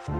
All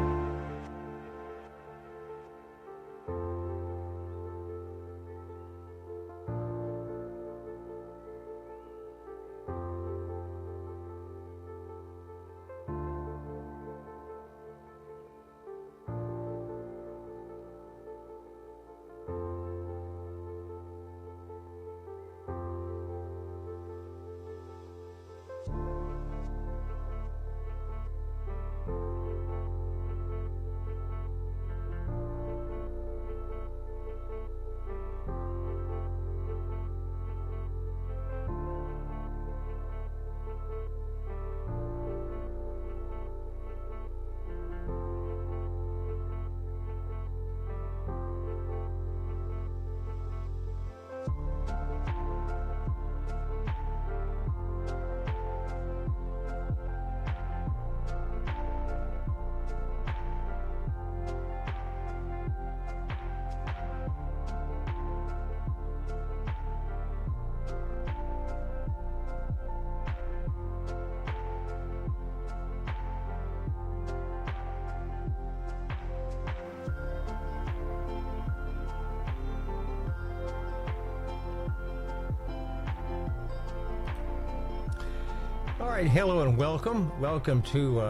right, hello and welcome. Welcome to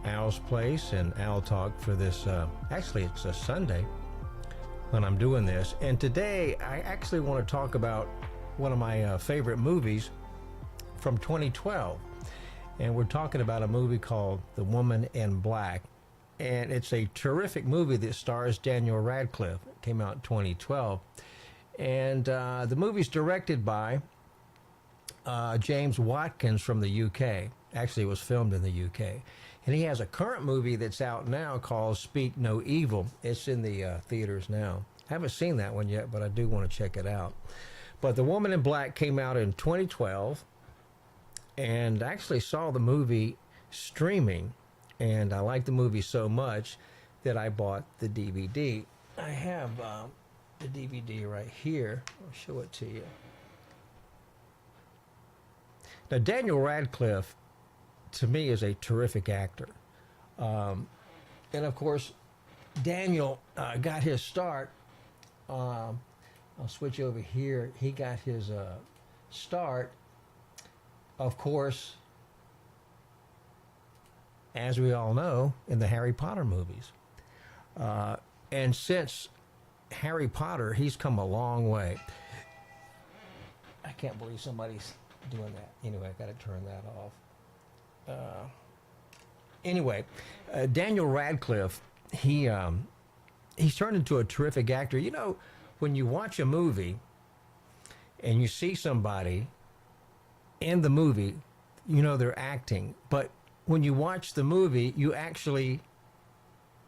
Al's Place and Al Talk for this, actually it's a Sunday when I'm doing this. And today I actually want to talk about one of my favorite movies from 2012. And we're talking about a movie called The Woman in Black. And it's a terrific movie that stars Daniel Radcliffe. It came out in 2012. And the movie's directed by James Watkins from the UK. Actually, it was filmed in the UK. And he has a current movie that's out now called Speak No Evil. It's in the theaters now. I haven't seen that one yet, but I do want to check it out. But The Woman in Black came out in 2012. And I actually saw the movie streaming. And I liked the movie so much that I bought the DVD. I have the DVD right here. I'll show it to you. Now, Daniel Radcliffe, to me, is a terrific actor. And, of course, Daniel got his start. I'll switch over here. He got his start, of course, as we all know, in the Harry Potter movies. And since Harry Potter, he's come a long way. I can't believe somebody's doing that. Anyway, I got to turn that off. Anyway, Daniel Radcliffe, he's turned into a terrific actor. You know, when you watch a movie and you see somebody in the movie, you know they're acting. But when you watch the movie, you actually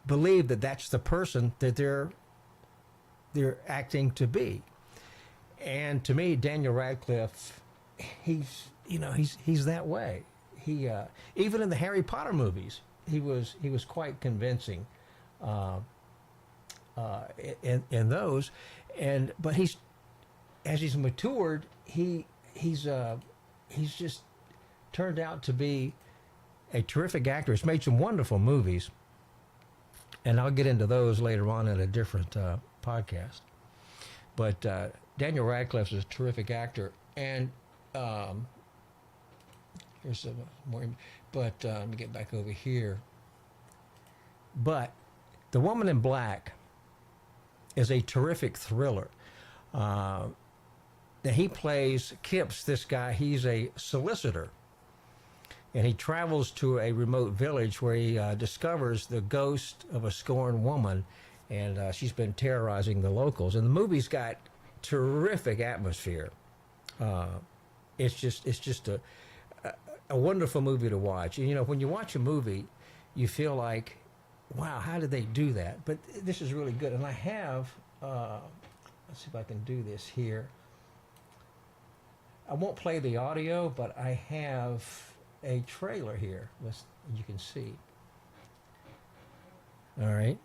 believe that that's the person that they're acting to be. And to me, Daniel Radcliffe, he's that way. He even in the Harry Potter movies, he was quite convincing in those. But as he's matured, he's just turned out to be a terrific actor. He's made some wonderful movies, and I'll get into those later on in a different podcast. But Daniel Radcliffe is a terrific actor, and here's some more. But let me get back over here. But The Woman in Black is a terrific thriller. That he plays Kipps, this guy. He's a solicitor, and he travels to a remote village where he discovers the ghost of a scorned woman, and she's been terrorizing the locals. And the movie's got terrific atmosphere. It's just a wonderful movie to watch. And, you know, when you watch a movie, you feel like, wow, how did they do that? But this is really good. And I have, let's see if I can do this here. I won't play the audio, but I have a trailer here. You can see. All right.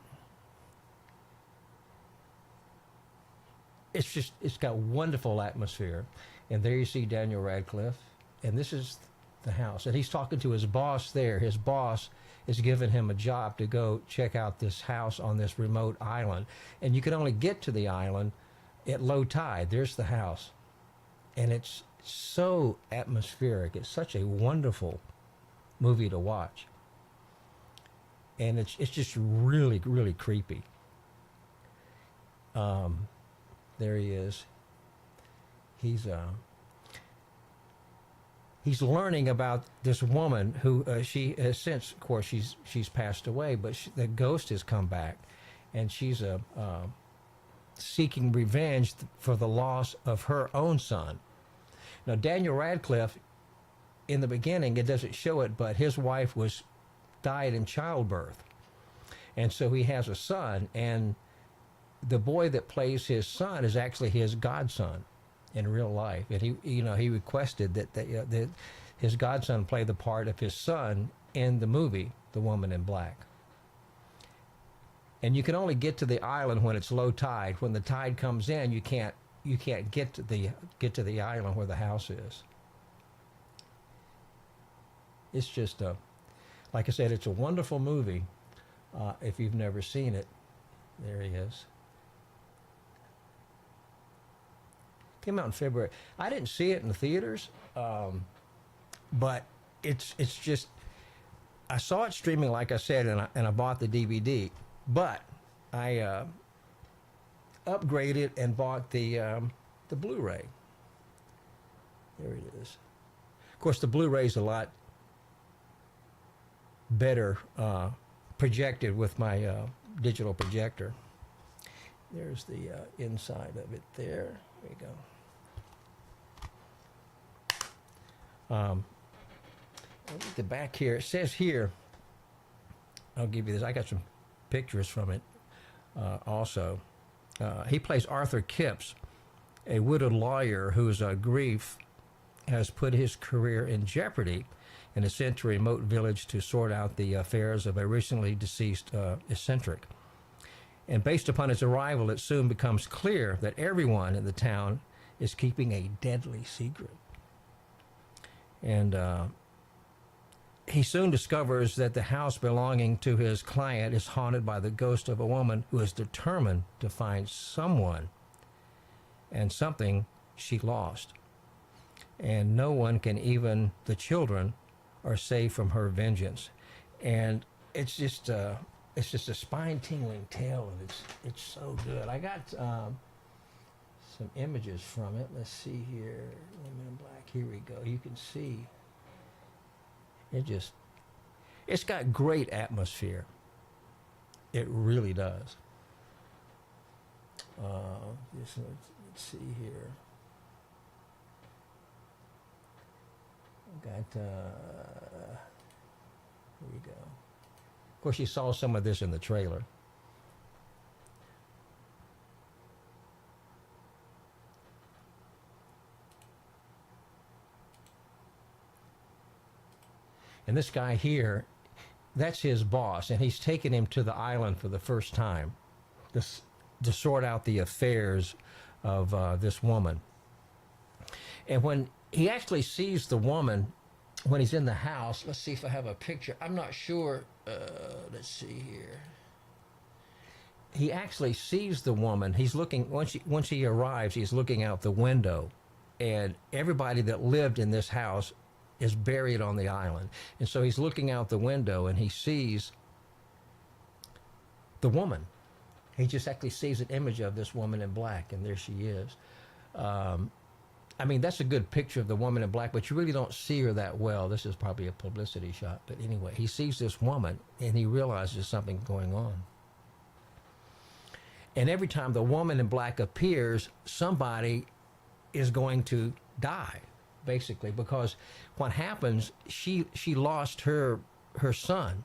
It's got wonderful atmosphere. And there you see Daniel Radcliffe. And this is the house. And he's talking to his boss there. His boss is giving him a job to go check out this house on this remote island. And you can only get to the island at low tide. There's the house. And it's so atmospheric. It's such a wonderful movie to watch. And it's just really, really creepy. There he is. He's learning about this woman who she has since, of course, she's passed away, but the ghost has come back, and she's seeking revenge for the loss of her own son. Now, Daniel Radcliffe, in the beginning, it doesn't show it, but his wife died in childbirth, and so he has a son, and the boy that plays his son is actually his godson in real life, and he requested that his godson play the part of his son in the movie The Woman in Black. And you can only get to the island when it's low tide. When the tide comes in, you can't get to the island where the house is. It's just like I said, it's a wonderful movie. If you've never seen it, there he is. Came out in February. I didn't see it in the theaters, but it's just, I saw it streaming, like I said, and I bought the DVD. But I upgraded and bought the Blu-ray. There it is. Of course, the Blu-ray is a lot better projected with my digital projector. There's the inside of it there. There you go. Look at the back here. It says here, I'll give you this. I got some pictures from it also. He plays Arthur Kipps, a widowed lawyer whose grief has put his career in jeopardy and is sent to a remote village to sort out the affairs of a recently deceased eccentric. And based upon his arrival, it soon becomes clear that everyone in the town is keeping a deadly secret. And he soon discovers that the house belonging to his client is haunted by the ghost of a woman who is determined to find someone and something she lost. And no one can, even the children, are saved from her vengeance. And it's just a spine-tingling tale, and it's so good. I got some images from it. Let's see here. Woman in Black. Here we go. You can see it's got great atmosphere. It really does. Let's see here. Got here we go. Of course, you saw some of this in the trailer. And this guy here, that's his boss, and he's taken him to the island for the first time to sort out the affairs of this woman. And when he actually sees the woman, when he's in the house, let's see if I have a picture. I'm not sure. Let's see here. He actually sees the woman. He's looking, once he arrives, he's looking out the window, and everybody that lived in this house is buried on the island. And so he's looking out the window, and he sees the woman. He just actually sees an image of this woman in black, and there she is. I mean, that's a good picture of the woman in black, but you really don't see her that well. This is probably a publicity shot. But anyway, he sees this woman, and he realizes something going on. And every time the woman in black appears, somebody is going to die, basically, because what happens, she lost her son.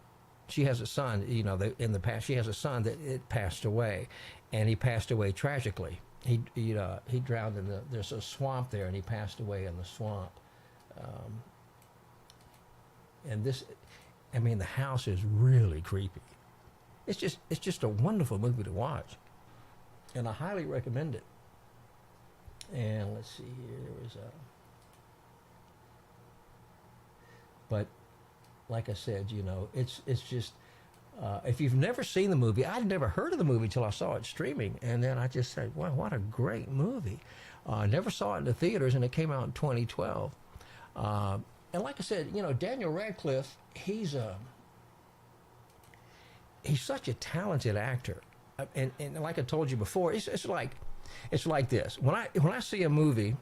She has a son, you know, in the past. She has a son that it passed away, and he passed away tragically. He drowned in there's a swamp there, and he passed away in the swamp. And this, I mean, the house is really creepy. It's just a wonderful movie to watch, and I highly recommend it. And let's see here, there was But like I said, it's just if you've never seen the movie, I'd never heard of the movie till I saw it streaming, and then I just said, wow, what a great movie. Never saw it in the theaters, and it came out in 2012. And like I said, Daniel Radcliffe, he's such a talented actor, and like I told you before, it's like this. When I see a movie,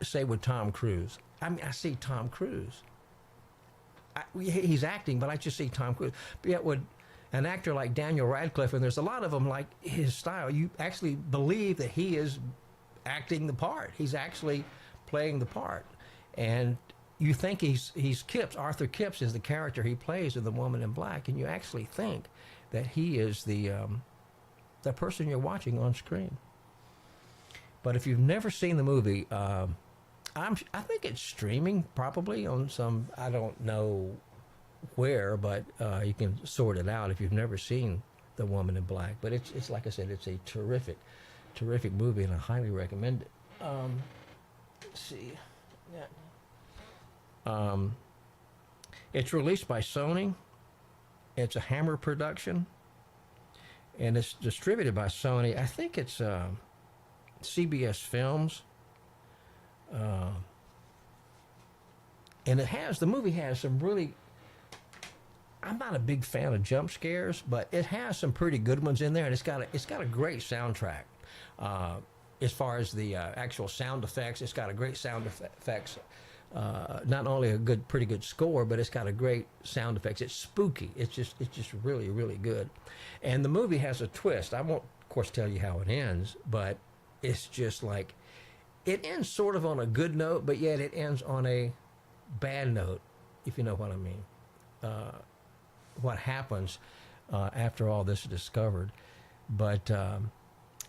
say with Tom Cruise, I see Tom Cruise. He's acting, but I just see Tom Cruise. But yet with an actor like Daniel Radcliffe, and there's a lot of them like his style, you actually believe that he is acting the part. He's actually playing the part. And you think he's Kipps. Arthur Kipps is the character he plays in The Woman in Black, and you actually think that he is the person you're watching on screen. But if you've never seen the movie, I think it's streaming probably on some, I don't know where, but you can sort it out if you've never seen The Woman in Black. But it's like I said, it's a terrific movie, and I highly recommend it. Let's see. Yeah. It's released by Sony. It's a Hammer production, and it's distributed by Sony. I think it's CBS Films. And the movie has some really, I'm not a big fan of jump scares, but it has some pretty good ones in there, and it's got a great soundtrack. As far as the actual sound effects, it's got a great sound effects. Not only a pretty good score, but it's got a great sound effects. It's spooky. It's just really, really good. And the movie has a twist. I won't, of course, tell you how it ends, but it's just like, it ends sort of on a good note, but yet it ends on a bad note, if you know what I mean. What happens after all this is discovered. But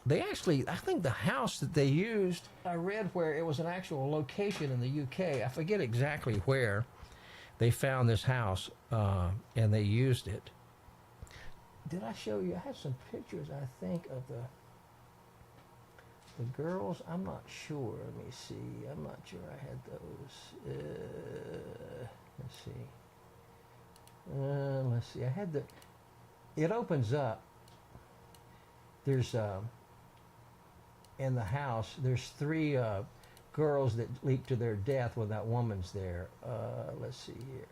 they actually, I think the house that they used, I read where it was an actual location in the UK. I forget exactly where they found this house, and they used it. Did I show you? I had some pictures, I think, of the girls. I'm not sure. Let me see. I'm not sure I had those. Let's see. I had the. It opens up. There's in the house. There's three girls that leap to their death when that woman's there. Let's see here.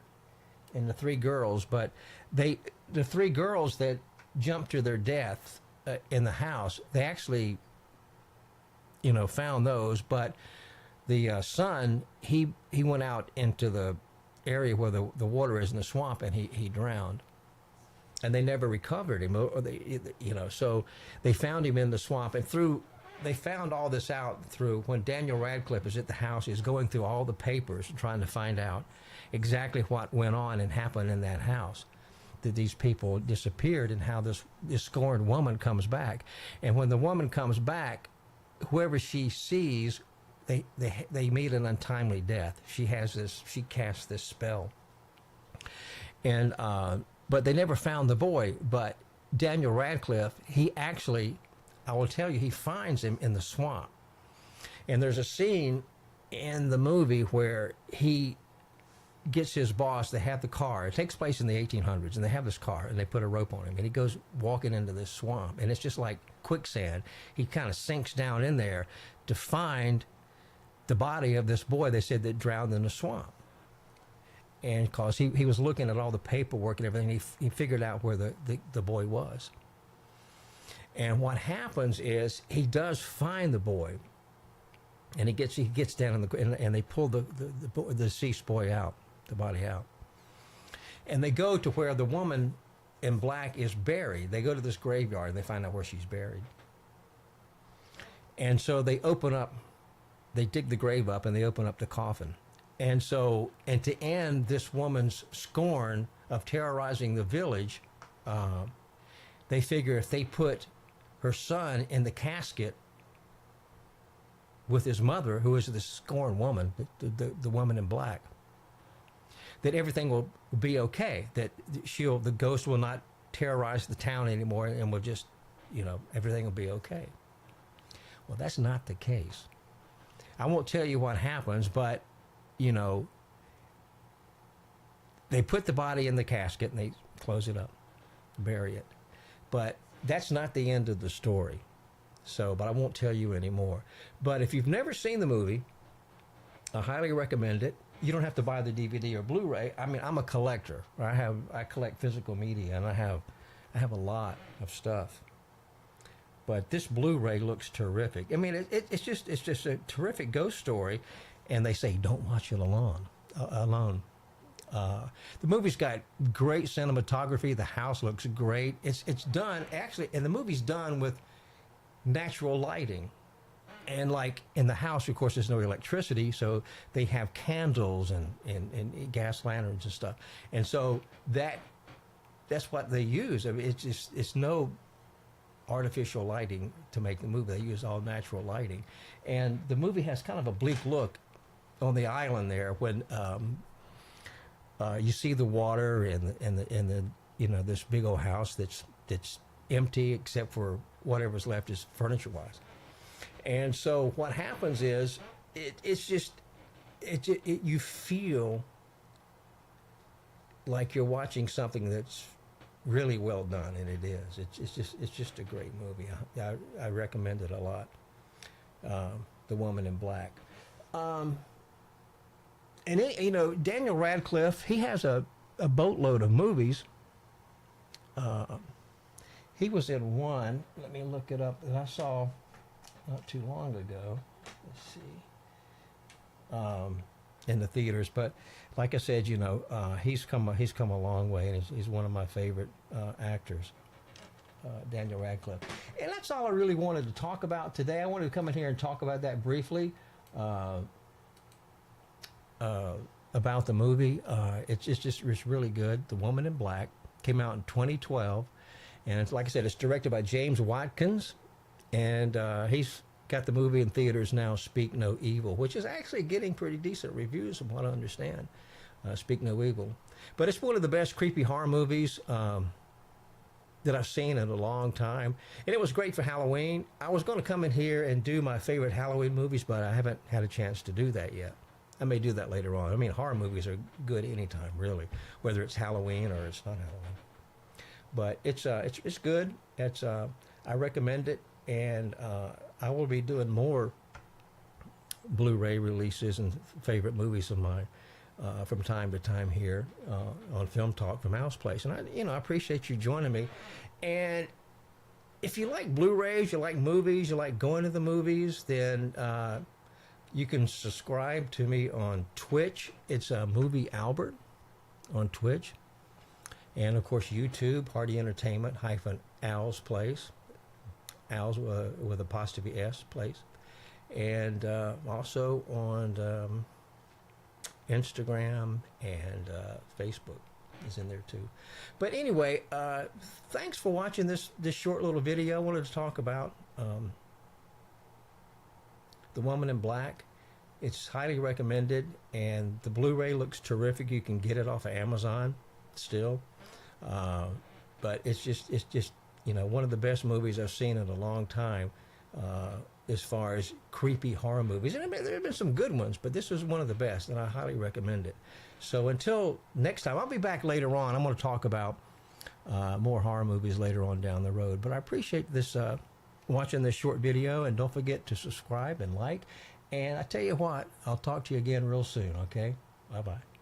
And the three girls, but the three girls that jump to their death in the house, they actually, found those. But the son, he went out into the area where the water is in the swamp, and he drowned. And they never recovered him, so they found him in the swamp, and they found all this out through when Daniel Radcliffe is at the house. He's going through all the papers and trying to find out exactly what went on and happened in that house, that these people disappeared, and how this scorned woman comes back. And when the woman comes back, whoever she sees, they meet an untimely death. She casts this spell, and but they never found the boy. But Daniel Radcliffe, he actually, I will tell you, he finds him in the swamp. And there's a scene in the movie where he gets his boss. They have the car. It takes place in the 1800s, and they have this car, and they put a rope on him, and he goes walking into this swamp, and it's just like quicksand. He kind of sinks down in there to find the body of this boy they said that drowned in the swamp. And because he was looking at all the paperwork and everything, he figured out where the boy was. And what happens is he does find the boy, and he gets down and they pull the deceased boy out, the body out. And they go to where the woman in black is buried. They go to this graveyard, and they find out where she's buried. And so they dig the grave up, and they open up the coffin. And to end this woman's scorn of terrorizing the village, they figure if they put her son in the casket with his mother, who is the scorned woman, the woman in black, that everything will be okay, that the ghost will not terrorize the town anymore, and will just, everything will be okay. Well, that's not the case. I won't tell you what happens, but they put the body in the casket and they close it up, bury it. But that's not the end of the story. So, but I won't tell you anymore. But if you've never seen the movie, I highly recommend it. You don't have to buy the DVD or Blu-ray. I mean, I'm a collector. I collect physical media, and I have a lot of stuff. But this Blu-ray looks terrific. I mean, it's just a terrific ghost story, and they say don't watch it alone. The movie's got great cinematography. The house looks great. It's done actually, and the movie's done with natural lighting. And like in the house, of course, there's no electricity, so they have candles and gas lanterns and stuff. And so that's what they use. I mean, it's no artificial lighting to make the movie. They use all natural lighting. And the movie has kind of a bleak look on the island there when you see the water and the this big old house that's empty except for whatever's left is furniture-wise. And so what happens is you feel like you're watching something that's really well done, and it is. It's just a great movie. I recommend it a lot. The Woman in Black. And Daniel Radcliffe, he has a boatload of movies. He was in one. Let me look it up that I saw not too long ago. Let's see. In the theaters, but like I said, he's come a long way, and he's one of my favorite actors, Daniel Radcliffe. And that's all I really wanted to talk about today. I wanted to come in here and talk about that briefly, about the movie. It's really good. The Woman in Black came out in 2012, and it's, like I said, it's directed by James Watkins, and he's got the movie in theaters now, Speak No Evil, which is actually getting pretty decent reviews from what I understand. Speak No Evil. But it's one of the best creepy horror movies that I've seen in a long time. And it was great for Halloween. I was going to come in here and do my favorite Halloween movies, but I haven't had a chance to do that yet. I may do that later on. I mean, horror movies are good anytime, really, whether it's Halloween or it's not Halloween. But it's good. I recommend it, and I will be doing more Blu-ray releases and favorite movies of mine from time to time here on Film Talk from Al's Place. And I appreciate you joining me. And if you like Blu-rays, you like movies, you like going to the movies, then you can subscribe to me on Twitch. It's Movie Albert on Twitch. And of course, YouTube, Hardy Entertainment Al's Place. Al's with apostrophe S, Place. And also on Instagram and Facebook is in there too. But anyway, thanks for watching this short little video. I wanted to talk about The Woman in Black. It's highly recommended, and the Blu-ray looks terrific. You can get it off of Amazon still. But it's just one of the best movies I've seen in a long time as far as creepy horror movies. And there have been some good ones, but this is one of the best, and I highly recommend it. So until next time, I'll be back later on. I'm going to talk about more horror movies later on down the road. But I appreciate this watching this short video, and don't forget to subscribe and like. And I tell you what, I'll talk to you again real soon, okay? Bye-bye.